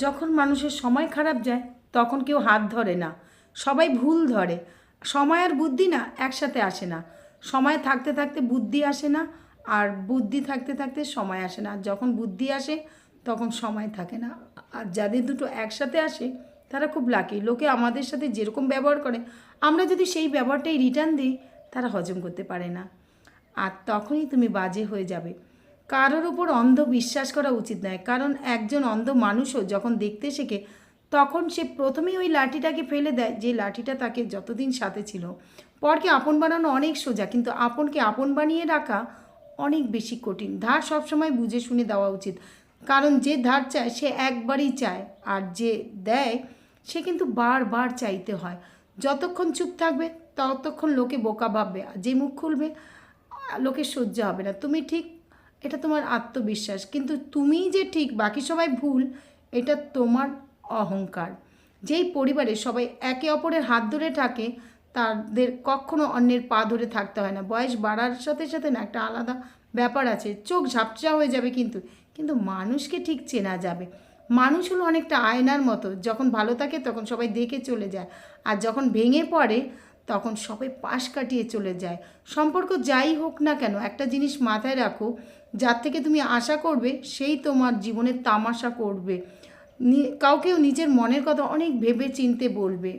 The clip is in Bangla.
যখন মানুষের সময় খারাপ যায় তখন কেউ হাত ধরে না, সবাই ভুল ধরে। সময় আর বুদ্ধি না একসাথে আসে না। সময় থাকতে থাকতে বুদ্ধি আসে না, আর বুদ্ধি থাকতে থাকতে সময় আসে না। আর যখন বুদ্ধি আসে তখন সময় থাকে না। আর যাদের দুটো একসাথে আসে তারা খুব লাকি। লোকে আমাদের সাথে যেরকম ব্যবহার করে, আমরা যদি সেই ব্যবহারটাই রিটার্ন দিই, তারা হজম করতে পারে না। আর তখনই তুমি বাজে হয়ে যাবে। কারোর ওপর অন্ধ বিশ্বাস করা উচিত নয়, কারণ একজন অন্ধ মানুষও যখন দেখতে শেখে তখন সে প্রথমেই ওই লাঠিটাকে ফেলে দেয় যে লাঠিটা তাকে যতদিন সাথে ছিল। পরকে আপন বানানো অনেক সোজা, কিন্তু আপনকে আপন বানিয়ে রাখা অনেক বেশি কঠিন। ধার সবসময় বুঝে শুনে দেওয়া উচিত, কারণ যে ধার চায় সে একবারই চায়, আর যে দেয় সে কিন্তু বারবার চাইতে হয়। যতক্ষণ চুপ থাকবে ততক্ষণ লোকে বোকা ভাববে, আর যে মুখ খুলবে লোকের সহ্য হবে না। তুমি ঠিক, এটা তোমার আত্মবিশ্বাস, কিন্তু তুমি যে ঠিক বাকি সবাই ভুল, এটা তোমার অহংকার। যেই পরিবারে সবাই একে অপরের হাত ধরে থাকে তাদের কখনো অন্যের পা ধরে থাকতে হয় না। বয়স বাড়ার সাথে সাথে না একটা আলাদা ব্যাপার আছে, চোখ ঝাপসা হয়ে যাবে, কিন্তু কিন্তু মানুষকে ঠিক চেনা যাবে। মানুষ হলো অনেকটা আয়নার মতো, যখন ভালো থাকে তখন সবাই দেখে চলে যায়, আর যখন ভেঙে পড়ে তখন সবাই পাশ কাটিয়ে চলে যায়। সম্পর্ক যাই হোক না কেন, একটা জিনিস মাথায় রাখো, যার থেকে তুমি আশা করবে সেই তোমার জীবনের তামাশা করবে। কাউকেও নিজের মনের কথা অনেক ভেবে চিনতে বলবে।